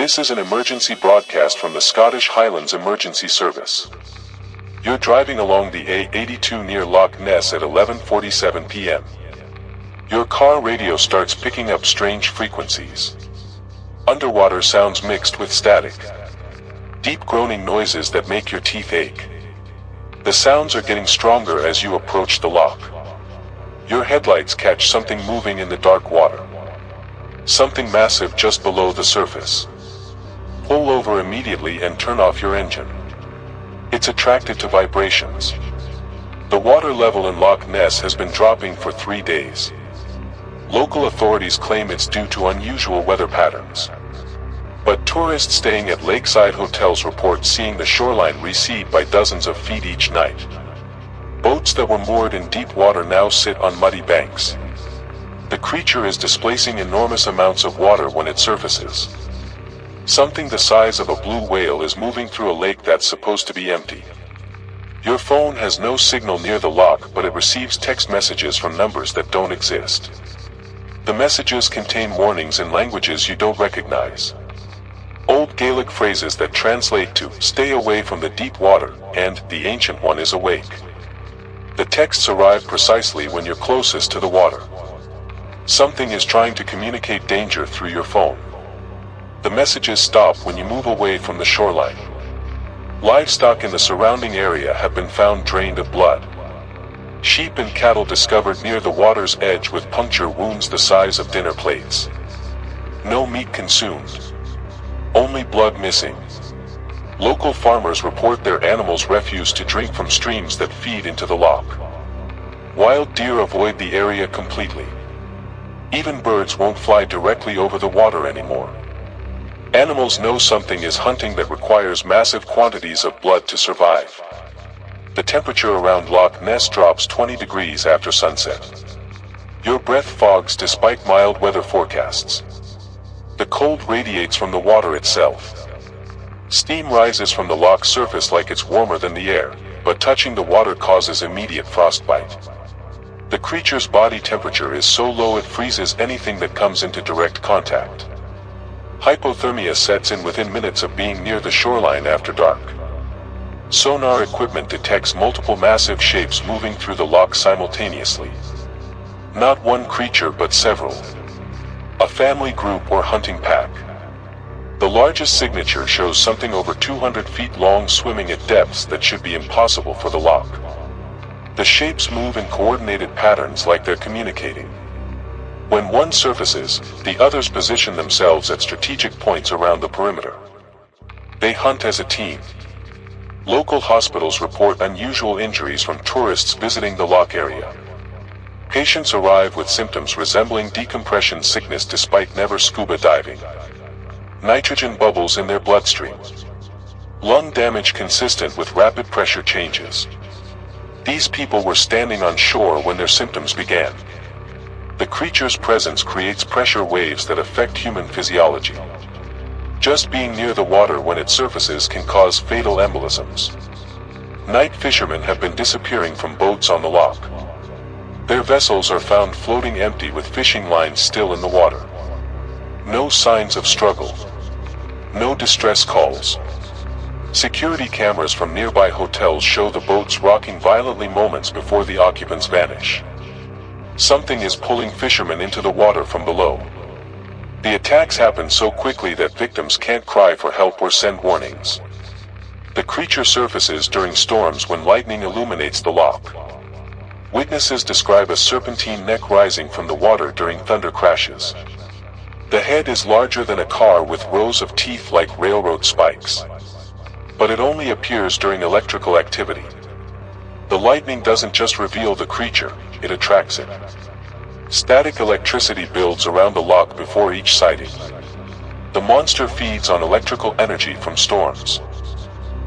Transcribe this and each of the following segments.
This is an emergency broadcast from the Scottish Highlands Emergency Service. You're driving along the A82 near Loch Ness at 11:47 p.m. Your car radio starts picking up strange frequencies. Underwater sounds mixed with static. Deep groaning noises that make your teeth ache. The sounds are getting stronger as you approach the loch. Your headlights catch something moving in the dark water. Something massive just below the surface. Pull over immediately and turn off your engine. It's attracted to vibrations. The water level in Loch Ness has been dropping for 3 days. Local authorities claim it's due to unusual weather patterns. But tourists staying at lakeside hotels report seeing the shoreline recede by dozens of feet each night. Boats that were moored in deep water now sit on muddy banks. The creature is displacing enormous amounts of water when it surfaces. Something the size of a blue whale is moving through a lake that's supposed to be empty. Your phone has no signal near the loch, but it receives text messages from numbers that don't exist. The messages contain warnings in languages you don't recognize. Old Gaelic phrases that translate to "stay away from the deep water" and "the ancient one is awake." The texts arrive precisely when you're closest to the water. Something is trying to communicate danger through your phone. The messages stop when you move away from the shoreline. Livestock in the surrounding area have been found drained of blood. Sheep and cattle discovered near the water's edge with puncture wounds the size of dinner plates. No meat consumed. Only blood missing. Local farmers report their animals refuse to drink from streams that feed into the loch. Wild deer avoid the area completely. Even birds won't fly directly over the water anymore. Animals know something is hunting that requires massive quantities of blood to survive. The temperature around Loch Ness drops 20 degrees after sunset. Your breath fogs despite mild weather forecasts. The cold radiates from the water itself. Steam rises from the loch surface like it's warmer than the air, but touching the water causes immediate frostbite. The creature's body temperature is so low it freezes anything that comes into direct contact. Hypothermia sets in within minutes of being near the shoreline after dark. Sonar equipment detects multiple massive shapes moving through the loch simultaneously. Not one creature but several. A family group or hunting pack. The largest signature shows something over 200 feet long swimming at depths that should be impossible for the loch. The shapes move in coordinated patterns like they're communicating. When one surfaces, the others position themselves at strategic points around the perimeter. They hunt as a team. Local hospitals report unusual injuries from tourists visiting the loch area. Patients arrive with symptoms resembling decompression sickness despite never scuba diving. Nitrogen bubbles in their bloodstream. Lung damage consistent with rapid pressure changes. These people were standing on shore when their symptoms began. The creature's presence creates pressure waves that affect human physiology. Just being near the water when it surfaces can cause fatal embolisms. Night fishermen have been disappearing from boats on the loch. Their vessels are found floating empty with fishing lines still in the water. No signs of struggle. No distress calls. Security cameras from nearby hotels show the boats rocking violently moments before the occupants vanish. Something is pulling fishermen into the water from below. The attacks happen so quickly that victims can't cry for help or send warnings. The creature surfaces during storms when lightning illuminates the loch. Witnesses describe a serpentine neck rising from the water during thunder crashes. The head is larger than a car with rows of teeth like railroad spikes. But it only appears during electrical activity. The lightning doesn't just reveal the creature, it attracts it. Static electricity builds around the loch before each sighting. The monster feeds on electrical energy from storms.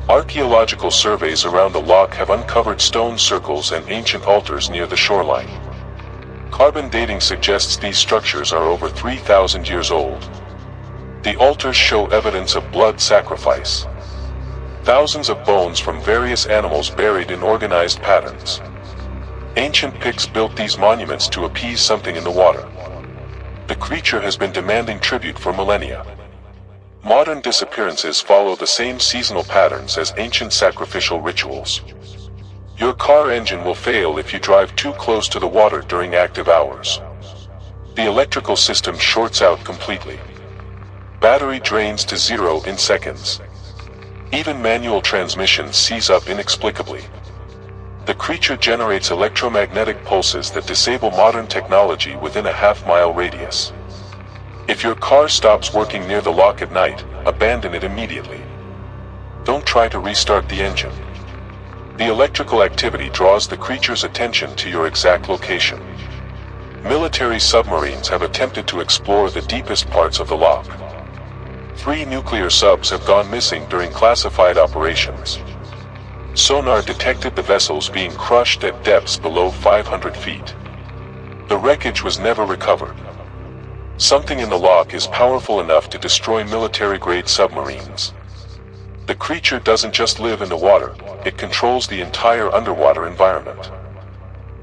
Archaeological surveys around the loch have uncovered stone circles and ancient altars near the shoreline. Carbon dating suggests these structures are over 3,000 years old. The altars show evidence of blood sacrifice. Thousands of bones from various animals buried in organized patterns. Ancient Picts built these monuments to appease something in the water. The creature has been demanding tribute for millennia. Modern disappearances follow the same seasonal patterns as ancient sacrificial rituals. Your car engine will fail if you drive too close to the water during active hours. The electrical system shorts out completely. Battery drains to zero in seconds. Even manual transmission seize up inexplicably. The creature generates electromagnetic pulses that disable modern technology within a half-mile radius. If your car stops working near the loch at night, abandon it immediately. Don't try to restart the engine. The electrical activity draws the creature's attention to your exact location. Military submarines have attempted to explore the deepest parts of the loch. 3 nuclear subs have gone missing during classified operations. Sonar detected the vessels being crushed at depths below 500 feet. The wreckage was never recovered. Something in the loch is powerful enough to destroy military-grade submarines. The creature doesn't just live in the water, it controls the entire underwater environment.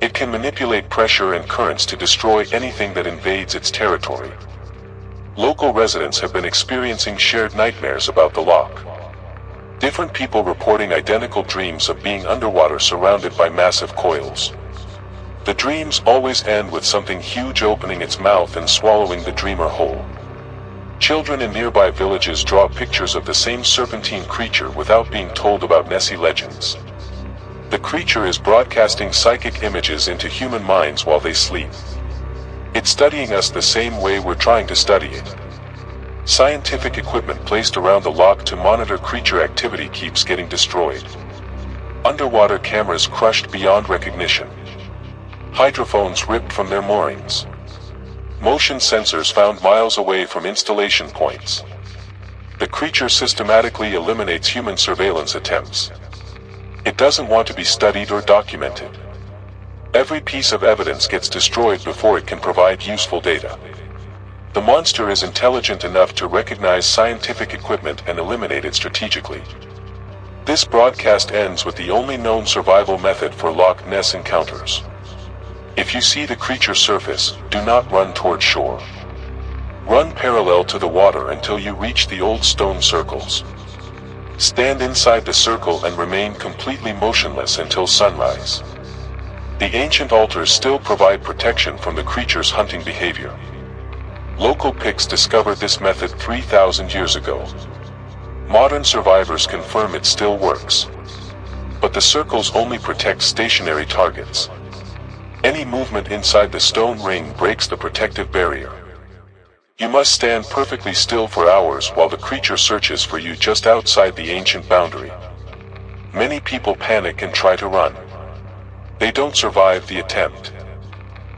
It can manipulate pressure and currents to destroy anything that invades its territory. Local residents have been experiencing shared nightmares about the loch. Different people reporting identical dreams of being underwater surrounded by massive coils. The dreams always end with something huge opening its mouth and swallowing the dreamer whole. Children in nearby villages draw pictures of the same serpentine creature without being told about Nessie legends. The creature is broadcasting psychic images into human minds while they sleep. It's studying us the same way we're trying to study it. Scientific equipment placed around the loch to monitor creature activity keeps getting destroyed. Underwater cameras crushed beyond recognition. Hydrophones ripped from their moorings. Motion sensors found miles away from installation points. The creature systematically eliminates human surveillance attempts. It doesn't want to be studied or documented. Every piece of evidence gets destroyed before it can provide useful data. The monster is intelligent enough to recognize scientific equipment and eliminate it strategically. This broadcast ends with the only known survival method for Loch Ness encounters. If you see the creature surface, do not run toward shore. Run parallel to the water until you reach the old stone circles. Stand inside the circle and remain completely motionless until sunrise. The ancient altars still provide protection from the creature's hunting behavior. Local Picts discovered this method 3,000 years ago. Modern survivors confirm it still works. But the circles only protect stationary targets. Any movement inside the stone ring breaks the protective barrier. You must stand perfectly still for hours while the creature searches for you just outside the ancient boundary. Many people panic and try to run. They don't survive the attempt.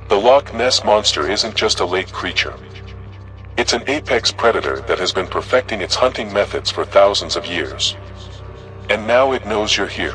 The Loch Ness monster isn't just a lake creature. It's an apex predator that has been perfecting its hunting methods for thousands of years. And now it knows you're here.